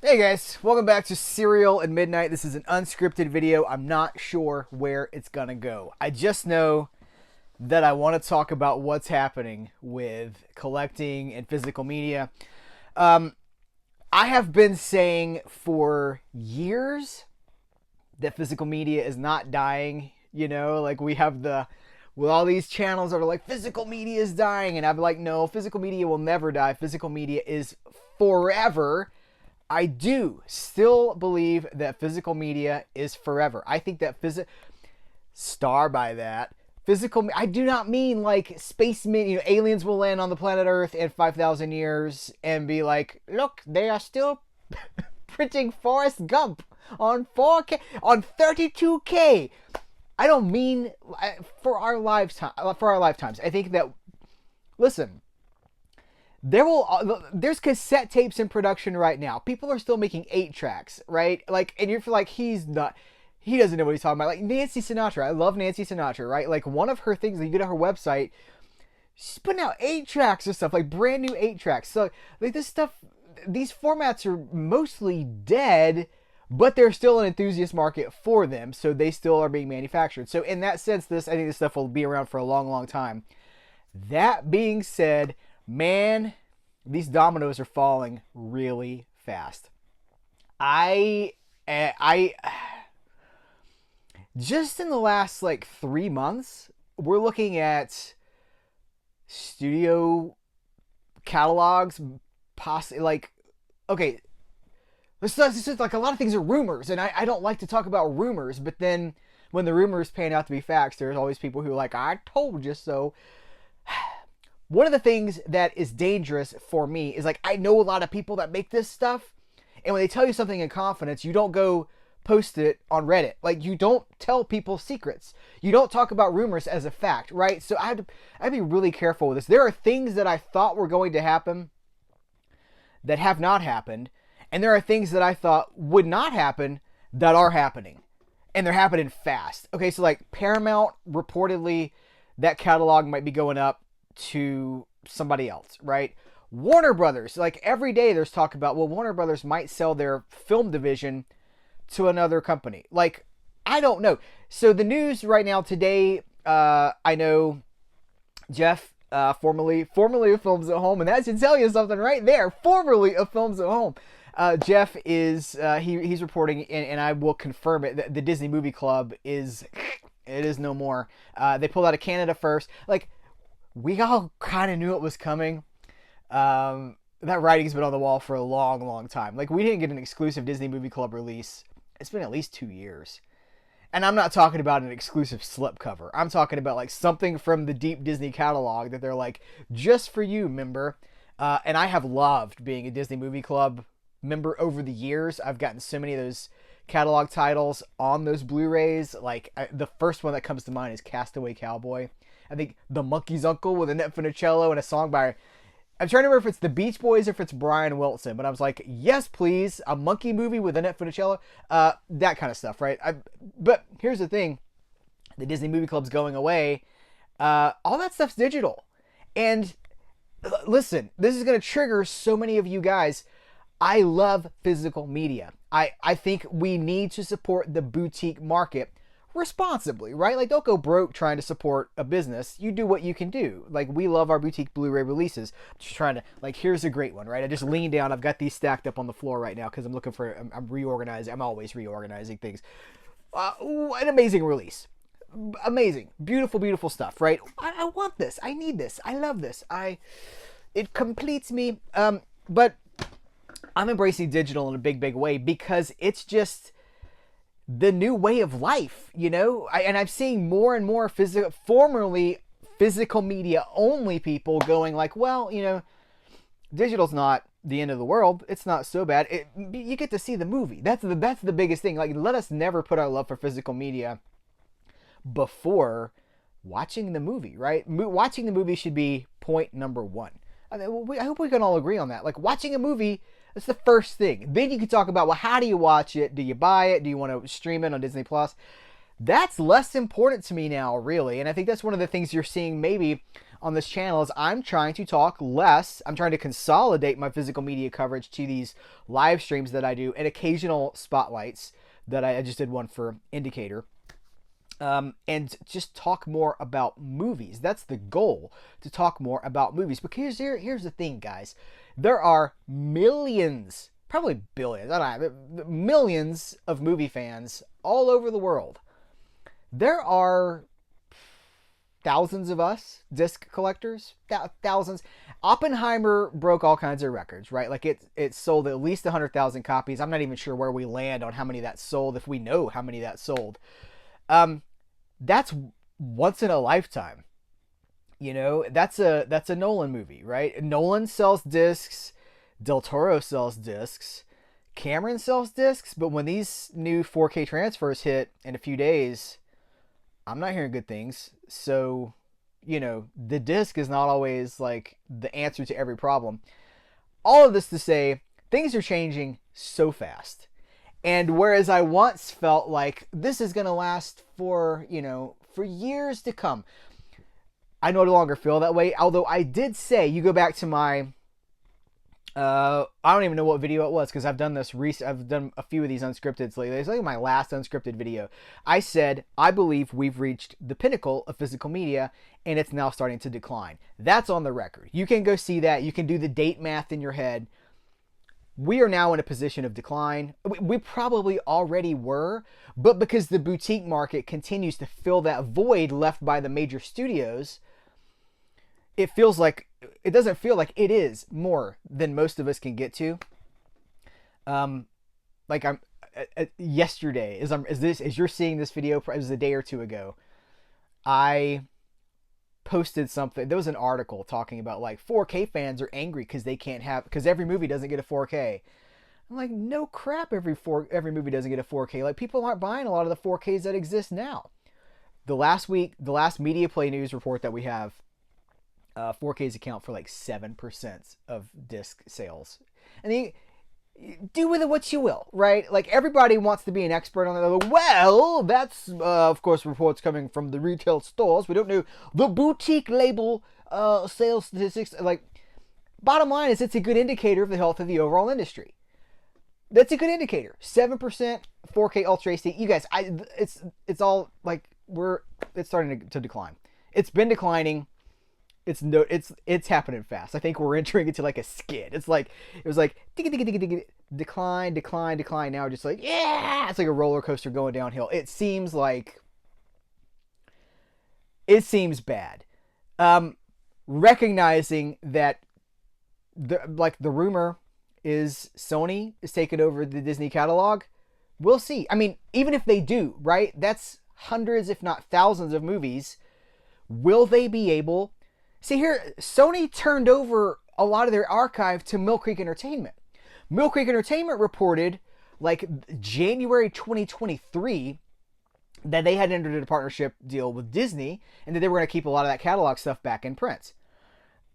Hey guys, welcome back to Serial at Midnight. This is an unscripted video. I'm not sure where it's gonna go. I just know that I want to talk about what's happening with collecting and physical media. I have been saying for years that physical media is not dying. You know, like we have with all these channels that are like, physical media is dying. And I'm like, no, physical media will never die. Physical media is forever. I do still believe that physical media is forever. I think that physical, I do not mean like spacemen, aliens will land on the planet Earth in 5,000 years and be like, look, they are still printing Forrest Gump on 4K, on 32K. I don't mean for our lifetimes. I think that, listen, there's cassette tapes in production right now. People are still making 8-tracks, right? Like, and you're like, he doesn't know what he's talking about. Like Nancy Sinatra. I love Nancy Sinatra, right? Like one of her things, you go to her website, she's putting out 8-tracks and stuff, like brand new 8-tracks. So like this stuff, these formats are mostly dead, but there's still an enthusiast market for them. So they still are being manufactured. So in that sense, I think this stuff will be around for a long, long time. That being said, man, these dominoes are falling really fast. I just in the last like 3 months, we're looking at studio catalogs, possibly like, okay, this is like a lot of things are rumors, and I don't like to talk about rumors, but then when the rumors pan out to be facts, there's always people who are like, I told you so. One of the things that is dangerous for me is like, I know a lot of people that make this stuff, and when they tell you something in confidence, you don't go post it on Reddit. Like, you don't tell people secrets. You don't talk about rumors as a fact, right? So I'd be really careful with this. There are things that I thought were going to happen that have not happened, and there are things that I thought would not happen that are happening, and they're happening fast. Okay, so like Paramount, reportedly, that catalog might be going up to somebody else, right? Warner Brothers, like every day there's talk about, well, Warner Brothers might sell their film division to another company. Like, I don't know. So the news right now today, I know Jeff, formerly of Films at Home, and that should tell you something right there. Formerly of Films at Home. Jeff is, he's reporting, and I will confirm it, that the Disney Movie Club is no more. They pulled out of Canada first. Like, we all kind of knew it was coming. That writing's been on the wall for a long, long time. Like, we didn't get an exclusive Disney Movie Club release. It's been at least 2 years. And I'm not talking about an exclusive slipcover. I'm talking about like something from the deep Disney catalog that they're like, just for you, member. And I have loved being a Disney Movie Club member over the years. I've gotten so many of those catalog titles on those Blu-rays. Like, the first one that comes to mind is Castaway Cowboy. I think The Monkey's Uncle with Annette Funicello and a song by, I'm trying to remember if it's the Beach Boys or if it's Brian Wilson, but I was like, yes, please, a monkey movie with Annette Funicello, that kind of stuff, right? But here's the thing, the Disney Movie Club's going away, all that stuff's digital, and listen, this is going to trigger so many of you guys. I love physical media. I think we need to support the boutique market responsibly, right? Like, don't go broke trying to support a business. You do what you can do. Like, we love our boutique Blu-ray releases. Just trying to, like, here's a great one, right? I just leaned down. I've got these stacked up on the floor right now because I'm reorganizing. I'm always reorganizing things. An amazing release. Amazing. Beautiful, beautiful stuff, right? I want this. I need this. I love this. It completes me. But I'm embracing digital in a big, big way because it's just the new way of life, and I'm seeing more and more formerly physical media only people going like, well, digital's not the end of the world. It's not so bad. You get to see the movie. That's the biggest thing. Like, let us never put our love for physical media before watching the movie, right? Watching the movie should be point number one. I hope we can all agree on that. Like, watching a movie, that's the first thing. Then you can talk about, well, how do you watch it? Do you buy it? Do you want to stream it on Disney Plus? That's less important to me now, really. And I think that's one of the things you're seeing maybe on this channel is I'm trying to talk less. I'm trying to consolidate my physical media coverage to these live streams that I do and occasional spotlights that I just did one for Indicator. And just talk more about movies. That's the goal, to talk more about movies. Because here's the thing, guys. There are millions, probably billions, I don't know, millions of movie fans all over the world. There are thousands of us disc collectors, thousands. Oppenheimer broke all kinds of records, right? Like it sold at least 100,000 copies. I'm not even sure where we land on how many that sold, if we know how many that sold. That's once in a lifetime. You know, that's a Nolan movie, right? Nolan sells discs, Del Toro sells discs, Cameron sells discs, but when these new 4K transfers hit in a few days, I'm not hearing good things. So, you know, the disc is not always like the answer to every problem. All of this to say, things are changing so fast. And whereas I once felt like this is going to last for, you know, for years to come, I no longer feel that way. Although I did say, you go back to my, I don't even know what video it was, because I've done this I've done a few of these unscripted lately. It's like my last unscripted video. I said, I believe we've reached the pinnacle of physical media and it's now starting to decline. That's on the record. You can go see that. You can do the date math in your head. We are now in a position of decline. We probably already were, but because the boutique market continues to fill that void left by the major studios, it doesn't feel like it is more than most of us can get to. Yesterday, as you're seeing this video, it was a day or two ago, I posted something. There was an article talking about like 4K fans are angry because every movie doesn't get a 4K. I'm like, no crap, every movie doesn't get a 4K. Like, people aren't buying a lot of the 4Ks that exist now. The last Media Play News report that we have, 4Ks account for like 7% of disc sales. And do with it what you will, right? Like, everybody wants to be an expert on it. Like, well, that's, of course, reports coming from the retail stores. We don't know the boutique label sales statistics. Like, bottom line is, it's a good indicator of the health of the overall industry. That's a good indicator. 7% 4K Ultra HD. You guys, it's all like it's starting to decline. It's been declining. It's happening fast. I think we're entering into like a skid. It was like decline. Now just like, yeah, it's like a roller coaster going downhill. It seems bad. Recognizing that the rumor is Sony is taking over the Disney catalog. We'll see. I mean, even if they do, right? That's hundreds, if not thousands of movies. Will they be able... See here, Sony turned over a lot of their archive to Mill Creek Entertainment. Mill Creek Entertainment reported, like, January 2023, that they had entered a partnership deal with Disney, and that they were going to keep a lot of that catalog stuff back in print.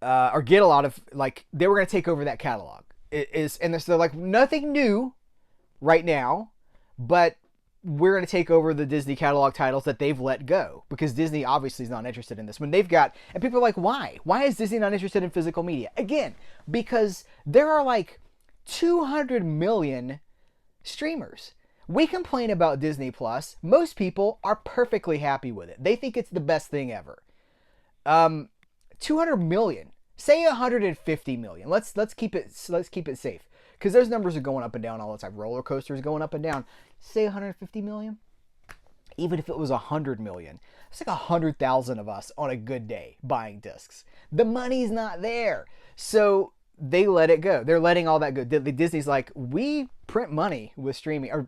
Or get a lot of, like, they were going to take over that catalog. And they're like, nothing new right now, but we're going to take over the Disney catalog titles that they've let go, because Disney obviously is not interested in this. When they've got, and people are like, why? Why is Disney not interested in physical media? Again, because there are like 200 million streamers. We complain about Disney Plus. Most people are perfectly happy with it. They think it's the best thing ever. 200 million. Say 150 million. Let's keep it safe, because those numbers are going up and down all the time. Roller coasters going up and down. Say 150 million. Even if it was 100 million, it's like 100,000 of us on a good day buying discs. The money's not there, so they let it go. They're letting all that go. Disney's like, we print money with streaming, or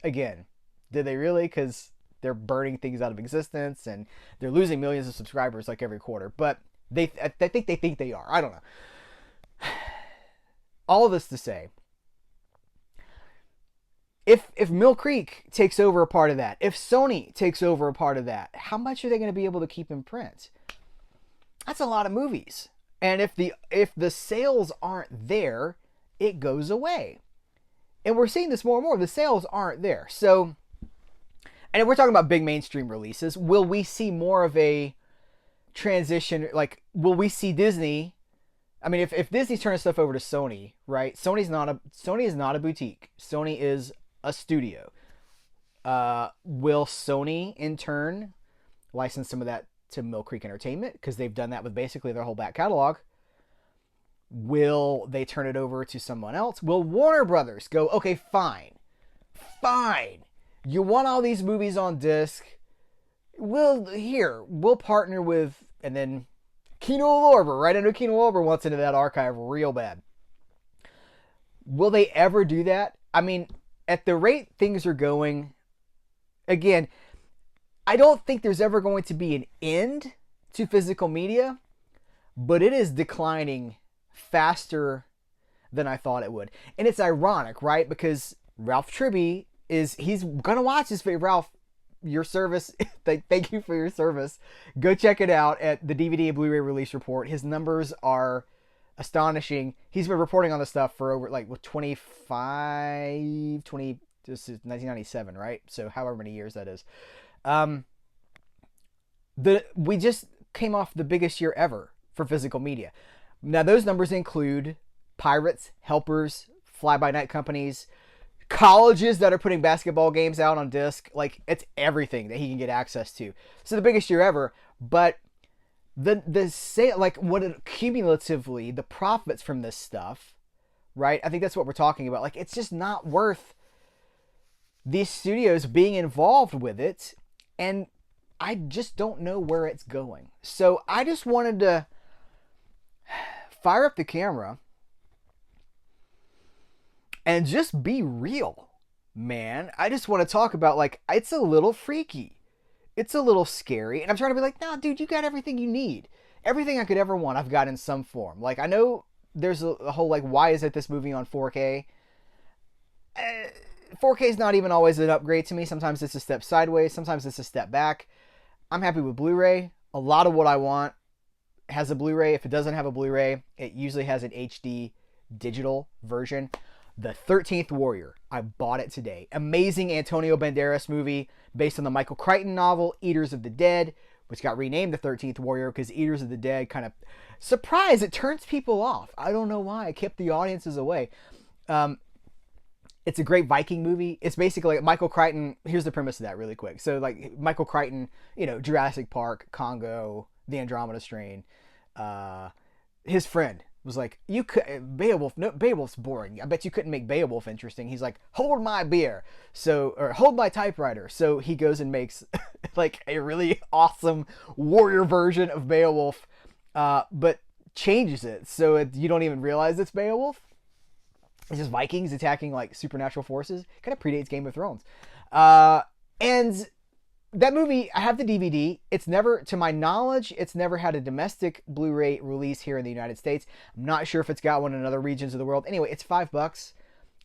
again, did they really? Because they're burning things out of existence and they're losing millions of subscribers like every quarter. But I think they are. I don't know. All of this to say, if Mill Creek takes over a part of that, if Sony takes over a part of that, how much are they going to be able to keep in print? That's a lot of movies. And if the sales aren't there, it goes away. And we're seeing this more and more. The sales aren't there. So, and if we're talking about big mainstream releases, will we see more of a transition? Like, will we see Disney? I mean, if Disney's turning stuff over to Sony, right? Sony is not a boutique. Sony is a studio. Will Sony in turn license some of that to Mill Creek Entertainment, because they've done that with basically their whole back catalog? Will they turn it over to someone else? Will Warner Brothers go, okay, fine. You want all these movies on disc? We'll partner with, and then Kino Lorber, right? I know Kino Lorber wants into that archive real bad. Will they ever do that? I mean, at the rate things are going, again, I don't think there's ever going to be an end to physical media, but it is declining faster than I thought it would. And it's ironic, right? Because Ralph Tribby he's going to watch this video. Ralph, your service, thank you for your service. Go check it out at the DVD and Blu-ray release report. His numbers are astonishing. He's been reporting on this stuff for over, like, with 20, this is 1997, right? So however many years that is. We just came off the biggest year ever for physical media. Now, those numbers include pirates, helpers, fly-by-night companies, colleges that are putting basketball games out on disc. Like, it's everything that he can get access to. So the biggest year ever. But the sale, like, what cumulatively the profits from this stuff, right? I think that's what we're talking about. Like, it's just not worth these studios being involved with it, and I just don't know where it's going. So I just wanted to fire up the camera and just be real, man. I just want to talk about, like, it's a little freaky. It's a little scary. And I'm trying to be like, no, dude, you got everything you need. Everything I could ever want, I've got in some form. Like, I know there's a whole, like, why is it this movie on 4K? 4K is not even always an upgrade to me. Sometimes it's a step sideways. Sometimes it's a step back. I'm happy with Blu-ray. A lot of what I want has a Blu-ray. If it doesn't have a Blu-ray, it usually has an HD digital version. The 13th Warrior. I bought it today. Amazing Antonio Banderas movie based on the Michael Crichton novel, Eaters of the Dead, which got renamed the 13th Warrior because Eaters of the Dead kind of, surprise, it turns people off. I don't know why. It kept the audiences away. It's a great Viking movie. It's basically like Michael Crichton. Here's the premise of that really quick. So, like, Michael Crichton, Jurassic Park, Congo, The Andromeda Strain. His friend was like, "You could Beowulf. No, Beowulf's boring. I bet you couldn't make Beowulf interesting." He's like, "Hold my beer." Or hold my typewriter. So he goes and makes like a really awesome warrior version of Beowulf, but changes it so you don't even realize it's Beowulf. It's just Vikings attacking, like, supernatural forces. Kind of predates Game of Thrones. And that movie, I have the DVD. It's never, to my knowledge, it's never had a domestic Blu-ray release here in the United States. I'm not sure if it's got one in other regions of the world. Anyway, it's $5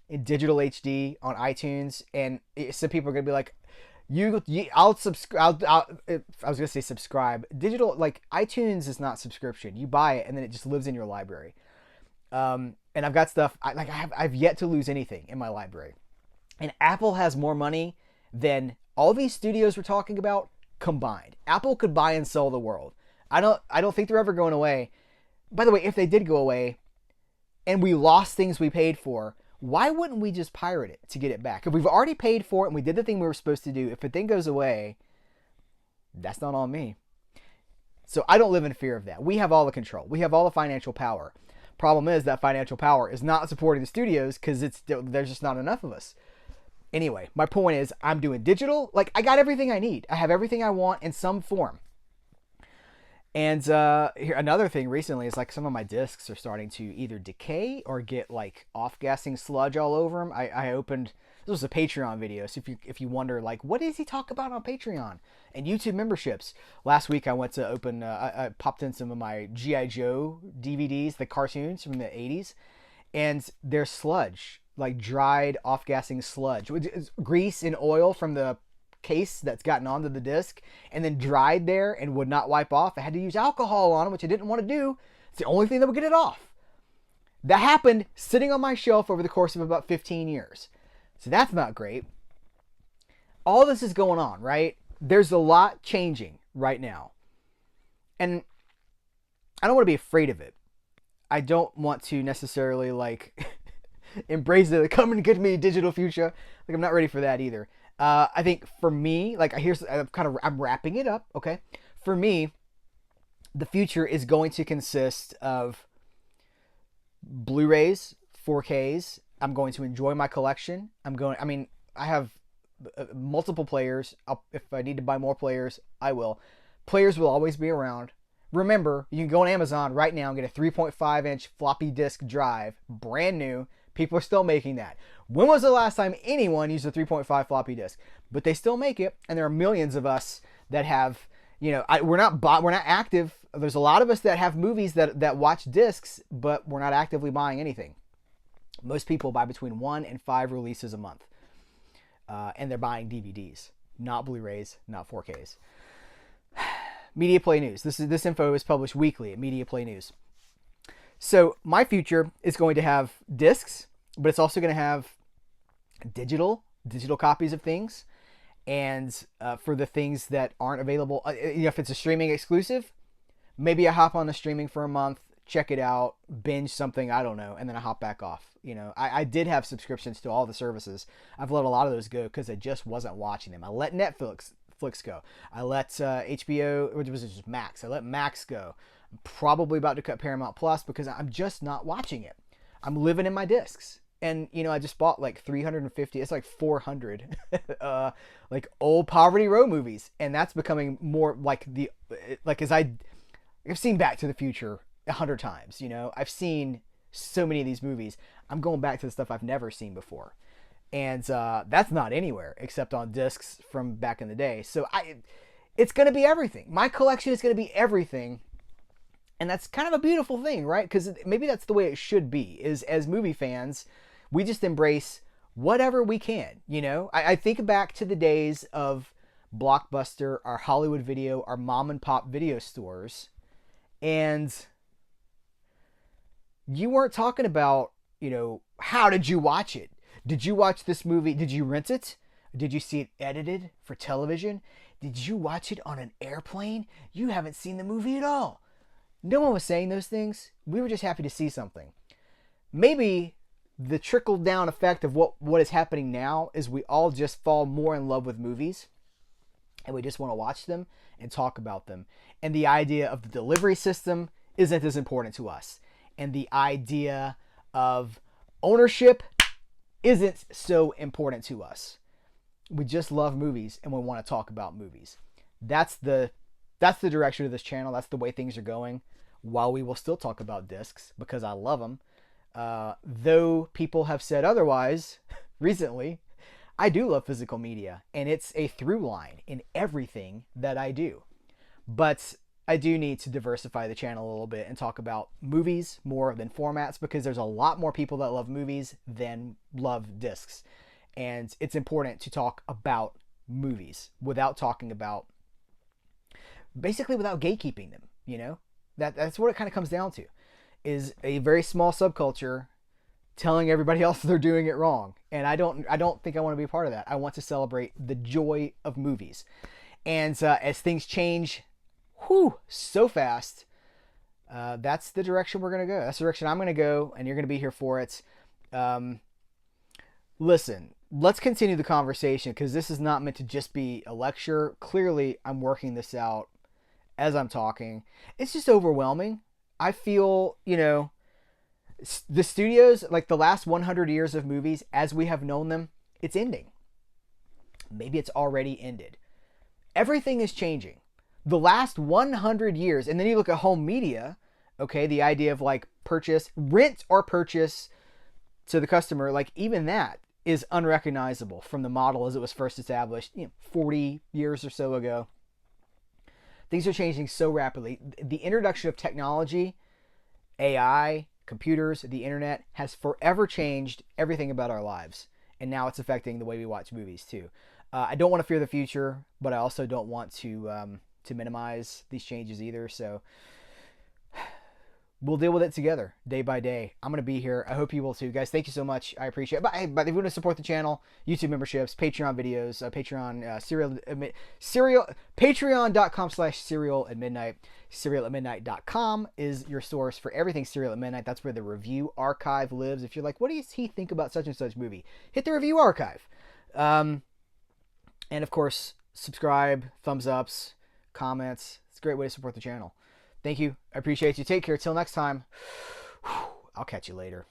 in digital HD on iTunes. And some people are going to be like, I'll subscribe. I was going to say subscribe. Digital, like, iTunes is not subscription. You buy it and then it just lives in your library. And I've got stuff, I've yet to lose anything in my library. And Apple has more money than all these studios we're talking about combined. Apple could buy and sell the world. I don't think they're ever going away. By the way, if they did go away and we lost things we paid for, why wouldn't we just pirate it to get it back? If we've already paid for it and we did the thing we were supposed to do, if it then goes away, that's not on me. So I don't live in fear of that. We have all the control. We have all the financial power. Problem is that financial power is not supporting the studios because there's just not enough of us. Anyway, my point is I'm doing digital. Like, I got everything I need. I have everything I want in some form. And here, another thing recently is, like, some of my discs are starting to either decay or get, like, off-gassing sludge all over them. I opened, this was a Patreon video, so if you wonder, like, what does he talk about on Patreon and YouTube memberships? Last week I went to open, I popped in some of my G.I. Joe DVDs, the cartoons from the 80s, and there's sludge, like dried off-gassing sludge. It's grease and oil from the case that's gotten onto the disc and then dried there and would not wipe off. I had to use alcohol on them, which I didn't want to do. It's the only thing that would get it off. That happened sitting on my shelf over the course of about 15 years. So that's not great. All this is going on, right? There's a lot changing right now. And I don't want to be afraid of it. I don't want to necessarily like embrace the come and get me digital future. Like I'm not ready for that either. I think for me, like I'm wrapping it up. Okay, for me, the future is going to consist of Blu-rays, 4Ks. I'm going to enjoy my collection. I mean, I have multiple players. If I need to buy more players, I will. Players will always be around. Remember, you can go on Amazon right now and get a 3.5-inch floppy disk drive, brand new. People are still making that. When was the last time anyone used a 3.5 floppy disk? But they still make it, and there are millions of us that have. We're not active. There's a lot of us that have movies that watch discs, but we're not actively buying anything. Most people buy between 1 and 5 releases a month, and they're buying DVDs, not Blu-rays, not 4Ks. Media Play News. This info is published weekly at Media Play News. So my future is going to have discs, but it's also going to have digital copies of things. And for the things that aren't available, if it's a streaming exclusive, maybe I hop on the streaming for a month, check it out, binge something, I don't know, and then I hop back off. I did have subscriptions to all the services. I've let a lot of those go because I just wasn't watching them. I let Netflix go. I let HBO, which was just Max. I let Max go. I'm probably about to cut Paramount Plus because I'm just not watching it. I'm living in my discs. And, I just bought like 350, it's like 400, like old Poverty Row movies. And that's becoming more like I've seen Back to the Future 100 times, I've seen so many of these movies. I'm going back to the stuff I've never seen before. And that's not anywhere except on discs from back in the day. So it's going to be everything. My collection is going to be everything. And that's kind of a beautiful thing, right? Because maybe that's the way it should be, is as movie fans, we just embrace whatever we can, I think back to the days of Blockbuster, our Hollywood Video, our mom and pop video stores, and you weren't talking about, how did you watch it? Did you watch this movie? Did you rent it? Did you see it edited for television? Did you watch it on an airplane? You haven't seen the movie at all. No one was saying those things. We were just happy to see something. Maybe the trickle down effect of what is happening now is we all just fall more in love with movies and we just want to watch them and talk about them. And the idea of the delivery system isn't as important to us. And the idea of ownership isn't so important to us. We just love movies and we want to talk about movies. That's the direction of this channel. That's the way things are going. While we will still talk about discs because I love them. Though people have said otherwise recently, I do love physical media, and it's a through line in everything that I do. But I do need to diversify the channel a little bit and talk about movies more than formats because there's a lot more people that love movies than love discs. And it's important to talk about movies without talking about, basically without gatekeeping them, That's what it kind of comes down to, is a very small subculture telling everybody else they're doing it wrong. And I don't think I want to be a part of that. I want to celebrate the joy of movies. And as things change, so fast, that's the direction we're going to go. That's the direction I'm going to go, and you're going to be here for it. Listen, let's continue the conversation because this is not meant to just be a lecture. Clearly, I'm working this out as I'm talking. It's just overwhelming. I feel, the studios, like the last 100 years of movies as we have known them, it's ending. Maybe it's already ended. Everything is changing. The last 100 years, and then you look at home media, okay, the idea of like rent or purchase to the customer, like even that is unrecognizable from the model as it was first established 40 years or so ago. Things are changing so rapidly. The introduction of technology, AI, computers, the internet has forever changed everything about our lives. And now it's affecting the way we watch movies too. I don't want to fear the future, but I also don't want to minimize these changes either. So we'll deal with it together day by day. I'm going to be here. I hope you will too, guys. Thank you so much. I appreciate it. But if you want to support the channel, YouTube memberships, Patreon videos, patreon.com/CerealAtMidnite. CerealAtMidnite.com is your source for everything Cereal at Midnight. That's where the review archive lives. If you're like, what does he think about such and such movie? Hit the review archive. And of course, subscribe, thumbs ups, comments. It's a great way to support the channel. Thank you. I appreciate you. Take care. Till next time. I'll catch you later.